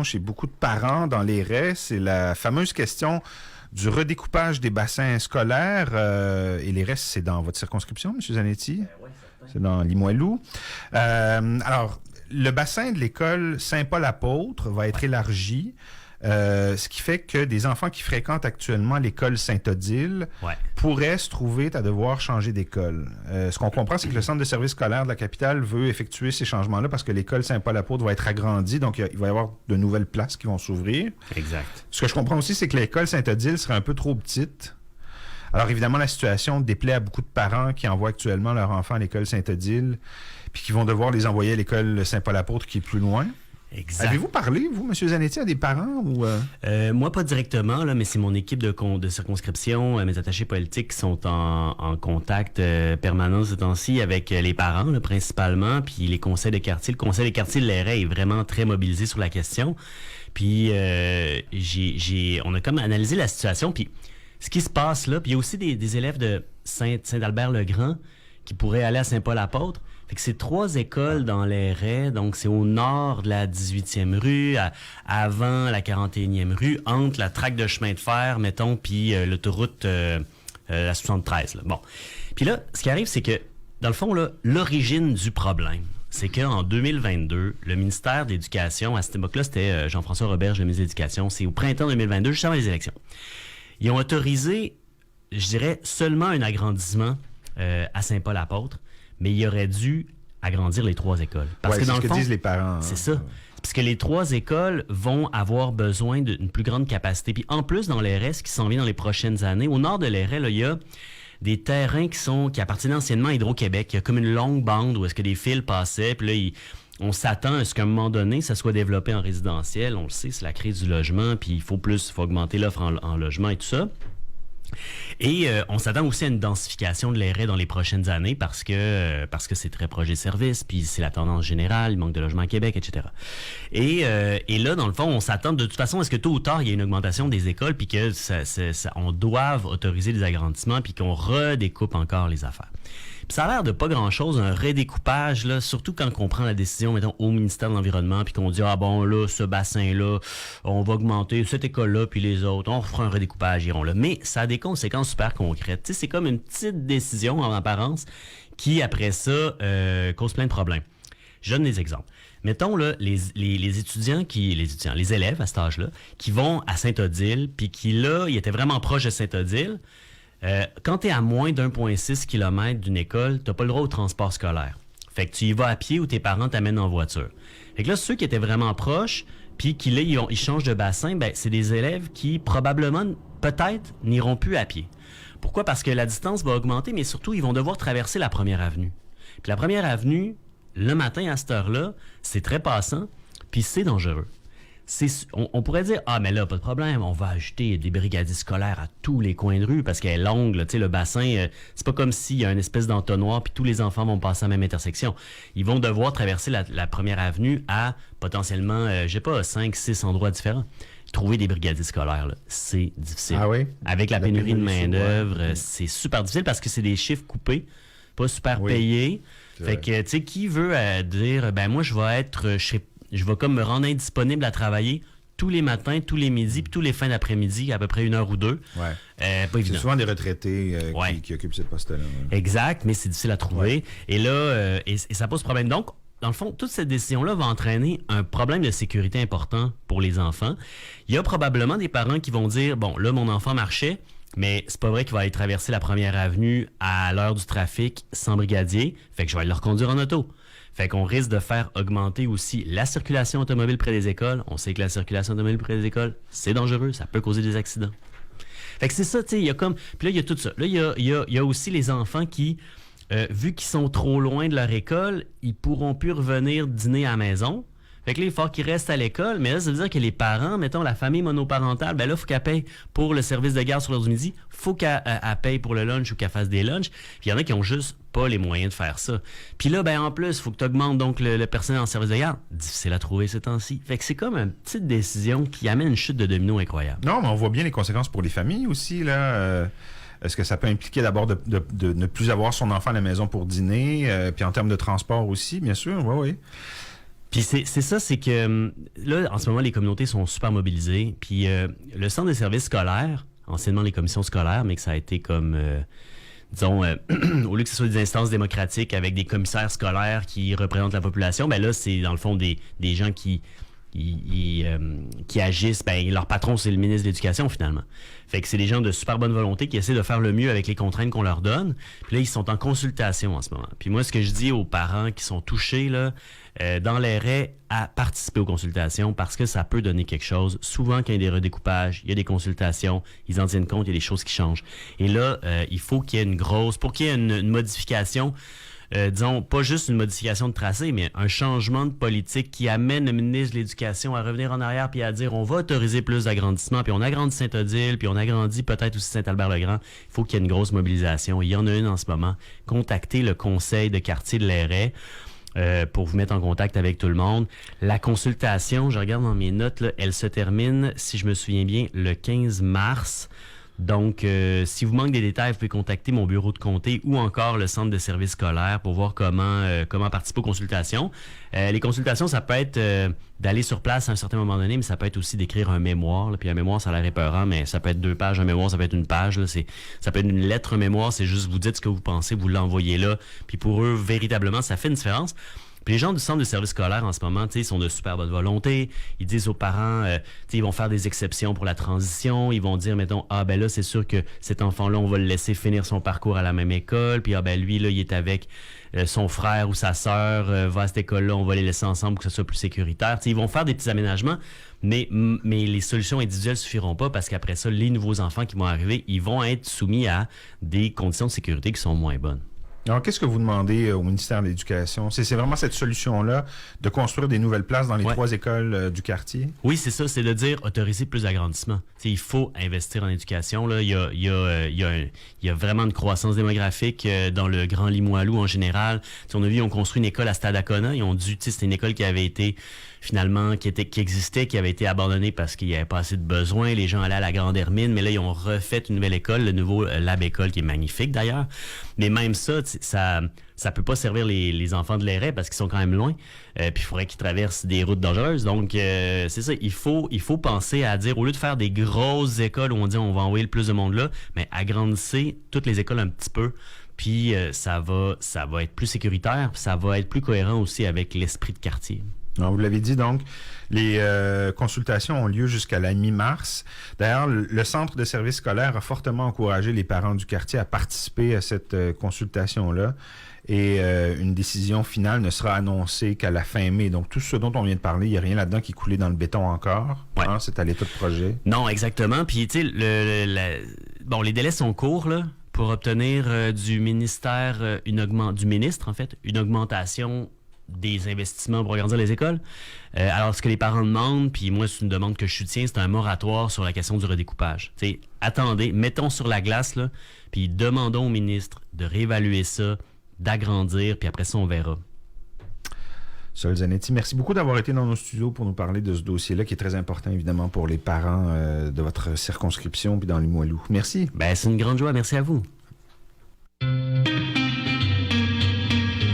Chez beaucoup de parents dans les raies, c'est la fameuse question du redécoupage des bassins scolaires. Et les raies, c'est dans votre circonscription, M. Zanetti? Oui, certain. C'est dans Limoilou. Alors, le bassin de l'école Saint-Paul-Apôtre va être élargi. Ce qui fait que des enfants qui fréquentent actuellement l'école Saint-Odile pourraient se trouver à devoir changer d'école. Ce qu'on comprend, c'est que le centre de service scolaire de la capitale veut effectuer ces changements-là parce que l'école Saint-Paul-Apôtre va être agrandie, donc il va y avoir de nouvelles places qui vont s'ouvrir. Exact. Ce que je comprends aussi, c'est que l'école Saint-Odile serait un peu trop petite. Alors évidemment, la situation déplaît à beaucoup de parents qui envoient actuellement leurs enfants à l'école Saint-Odile puis qui vont devoir les envoyer à l'école Saint-Paul-Apôtre qui est plus loin. Exact. Avez-vous parlé, vous, M. Zanetti, à des parents? Ou moi, pas directement, là, mais c'est mon équipe de circonscription, mes attachés politiques qui sont en contact permanent ce temps-ci avec les parents, là, principalement, puis les conseils de quartier. Le conseil des quartiers de l'Airet est vraiment très mobilisé sur la question. Puis on a comme analysé la situation, puis ce qui se passe là, puis il y a aussi des élèves de Saint-Albert-le-Grand qui pourraient aller à Saint-Paul-Apôtre. Fait que c'est 3 écoles dans les raies, donc c'est au nord de la 18e rue, avant la 41e rue, entre la traque de chemin de fer, mettons, puis l'autoroute la 73. Là. Bon. Puis là, ce qui arrive, c'est que, dans le fond, là, l'origine du problème, c'est qu'en 2022, le ministère de l'Éducation, à cette époque-là, c'était Jean-François Roberge, le ministre de l'Éducation, c'est au printemps 2022, juste avant les élections. Ils ont autorisé, je dirais, seulement un agrandissement à Saint-Paul-Apôtre, mais il aurait dû agrandir les 3 écoles. Parce que dans le fond, disent les parents. C'est ça. Parce que les 3 écoles vont avoir besoin d'une plus grande capacité. Puis en plus, dans l'Airet, ce qui s'en vient dans les prochaines années, au nord de l'Airet, il y a des terrains qui appartenaient anciennement à Hydro-Québec. Il y a comme une longue bande où est-ce que des fils passaient. Puis là, on s'attend à ce qu'à un moment donné, ça soit développé en résidentiel. On le sait, c'est la crise du logement. Puis il faut augmenter l'offre en logement et tout ça. Et on s'attend aussi à une densification de l'Airet dans les prochaines années parce que c'est très proche des services, puis c'est la tendance générale, il manque de logements à Québec, etc. Et là, dans le fond, on s'attend de toute façon à ce que tôt ou tard, il y ait une augmentation des écoles, puis que on doive autoriser des agrandissements, puis qu'on redécoupe encore les affaires. Puis ça a l'air de pas grand-chose, un redécoupage, là, surtout quand on prend la décision, mettons, au ministère de l'Environnement, puis qu'on dit, ah bon, là, ce bassin-là, on va augmenter cette école-là, puis les autres, on fera un redécoupage, iront là. Mais ça a des conséquences super concrètes. Tu sais, c'est comme une petite décision, en apparence, qui, après ça, cause plein de problèmes. Je donne des exemples. Mettons, là, les élèves à cet âge-là, qui vont à Saint-Odile, puis qui, là, ils étaient vraiment proches de Saint-Odile. Quand tu es à moins d'1,6 km d'une école, tu n'as pas le droit au transport scolaire. Fait que tu y vas à pied ou tes parents t'amènent en voiture. Fait que là, ceux qui étaient vraiment proches, puis qui là, ils changent de bassin, ben c'est des élèves qui probablement, peut-être, n'iront plus à pied. Pourquoi? Parce que la distance va augmenter, mais surtout, ils vont devoir traverser la première avenue. Puis la première avenue, le matin à cette heure-là, c'est très passant, puis c'est dangereux. On pourrait dire, ah, mais là, pas de problème, on va ajouter des brigadiers scolaires à tous les coins de rue parce qu'elle est longue, là, tu sais, le bassin, c'est pas comme s'il y a une espèce d'entonnoir puis tous les enfants vont passer à la même intersection. Ils vont devoir traverser la première avenue à potentiellement, 5, 6 endroits différents. Trouver des brigadiers scolaires, là, c'est difficile. Ah oui? Avec la pénurie de main-d'œuvre, c'est super difficile parce que c'est des chiffres coupés, pas super payés. Fait que, tu sais, qui veut dire, ben moi, je vais comme me rendre indisponible à travailler tous les matins, tous les midis, puis tous les fins d'après-midi, à peu près 1 heure ou 2. Ouais. Pas évident. C'est souvent des retraités qui occupent ce poste-là. Ouais. Exact, mais c'est difficile à trouver. Ouais. Et là, et ça pose problème. Donc, dans le fond, toute cette décision-là va entraîner un problème de sécurité important pour les enfants. Il y a probablement des parents qui vont dire, bon, là, mon enfant marchait, mais c'est pas vrai qu'il va aller traverser la première avenue à l'heure du trafic sans brigadier, fait que je vais aller le reconduire en auto. Fait qu'on risque de faire augmenter aussi la circulation automobile près des écoles. On sait que la circulation automobile près des écoles, c'est dangereux, ça peut causer des accidents. Fait que c'est ça, tu sais, il y a comme... Puis là, il y a tout ça. Là, il y a aussi les enfants qui, vu qu'ils sont trop loin de leur école, ils pourront plus revenir dîner à la maison. Fait que là, il faut qu'ils restent à l'école, mais là, ça veut dire que les parents, mettons, la famille monoparentale, ben là, il faut qu'elle paye pour le service de garde sur l'heure du midi, faut qu'elle paye pour le lunch ou qu'elle fasse des lunchs. Puis il y en a qui ont juste pas les moyens de faire ça. Puis là, ben en plus, il faut que tu augmentes donc le personnel en service de garde. Difficile à trouver ces temps-ci. Fait que c'est comme une petite décision qui amène une chute de domino incroyable. Non, mais on voit bien les conséquences pour les familles aussi, là. Est-ce que ça peut impliquer d'abord de ne plus avoir son enfant à la maison pour dîner, puis en termes de transport aussi, bien sûr, oui. Puis c'est ça, c'est que là, en ce moment, les communautés sont super mobilisées. Puis le centre de services scolaires, anciennement les commissions scolaires, mais que ça a été comme, disons, au lieu que ce soit des instances démocratiques avec des commissaires scolaires qui représentent la population, ben là, c'est dans le fond des gens qui agissent, ben leur patron, c'est le ministre de l'Éducation, finalement. Fait que c'est des gens de super bonne volonté qui essaient de faire le mieux avec les contraintes qu'on leur donne. Puis là, ils sont en consultation en ce moment. Puis moi, ce que je dis aux parents qui sont touchés, là, dans l'arrêt, à participer aux consultations parce que ça peut donner quelque chose. Souvent, quand il y a des redécoupages, il y a des consultations, ils en tiennent compte, il y a des choses qui changent. Et là, il faut qu'il y ait pour qu'il y ait une modification, disons, pas juste une modification de tracé, mais un changement de politique qui amène le ministre de l'Éducation à revenir en arrière puis à dire on va autoriser plus d'agrandissement, puis on agrandit Saint-Odile, puis on agrandit peut-être aussi Saint-Albert-le-Grand. Il faut qu'il y ait une grosse mobilisation. Il y en a une en ce moment. Contactez le conseil de quartier de l'Airet pour vous mettre en contact avec tout le monde. La consultation, je regarde dans mes notes, là, elle se termine, si je me souviens bien, le 15 mars. Donc, si vous manquez des détails, vous pouvez contacter mon bureau de comté ou encore le centre de services scolaires pour voir comment participer aux consultations. Les consultations, ça peut être d'aller sur place à un certain moment donné, mais ça peut être aussi d'écrire un mémoire. Là. Puis un mémoire, ça a l'air épeurant, mais ça peut être 2 pages. Un mémoire, ça peut être 1 page. Là. Ça peut être une lettre, un mémoire. C'est juste vous dites ce que vous pensez, vous l'envoyez là. Puis pour eux, véritablement, ça fait une différence. Puis les gens du centre de services scolaires en ce moment, ils sont de super bonne volonté. Ils disent aux parents, ils vont faire des exceptions pour la transition. Ils vont dire, mettons, ah ben là, c'est sûr que cet enfant-là, on va le laisser finir son parcours à la même école. Puis ah ben lui, là, il est avec son frère ou sa sœur, va à cette école-là, on va les laisser ensemble pour que ce soit plus sécuritaire. Ils vont faire des petits aménagements, mais les solutions individuelles suffiront pas parce qu'après ça, les nouveaux enfants qui vont arriver, ils vont être soumis à des conditions de sécurité qui sont moins bonnes. Alors, qu'est-ce que vous demandez au ministère de l'Éducation? C'est vraiment cette solution-là de construire des nouvelles places dans les 3 écoles du quartier? Oui, c'est ça. C'est de dire autoriser plus d'agrandissement. Il faut investir en éducation. Là. Il y a vraiment une croissance démographique dans le Grand Limoilou en général. On a vu, on construit une école à Stadacona. C'était une école qui avait été finalement, qui existait, qui avait été abandonnée parce qu'il n'y avait pas assez de besoins. Les gens allaient à la Grande Hermine, mais là, ils ont refait une nouvelle école, le nouveau Lab École, qui est magnifique d'ailleurs. Mais même ça peut pas servir les enfants de l'Airet parce qu'ils sont quand même loin. Puis il faudrait qu'ils traversent des routes dangereuses. Donc, c'est ça, il faut penser à dire, au lieu de faire des grosses écoles où on dit on va envoyer le plus de monde là, mais agrandissez toutes les écoles un petit peu. Puis ça va être plus sécuritaire, puis ça va être plus cohérent aussi avec l'esprit de quartier. Alors, vous l'avez dit, donc, les consultations ont lieu jusqu'à la mi-mars. D'ailleurs, le centre de services scolaires a fortement encouragé les parents du quartier à participer à cette consultation-là. Et une décision finale ne sera annoncée qu'à la fin mai. Donc, tout ce dont on vient de parler, il n'y a rien là-dedans qui est coulé dans le béton encore. Ouais. Hein, c'est à l'état de projet. Non, exactement. Puis, tu sais, les délais sont courts, là, pour obtenir du ministère, du ministre, en fait, une augmentation des investissements pour agrandir les écoles. Alors, ce que les parents demandent, puis moi, c'est une demande que je soutiens, c'est un moratoire sur la question du redécoupage. T'sais, attendez, mettons sur la glace, là, puis demandons au ministre de réévaluer ça, d'agrandir, puis après ça, on verra. Sol Zanetti, merci beaucoup d'avoir été dans nos studios pour nous parler de ce dossier-là, qui est très important, évidemment, pour les parents de votre circonscription, puis dans Limoilou. Merci. Ben, c'est une grande joie. Merci à vous.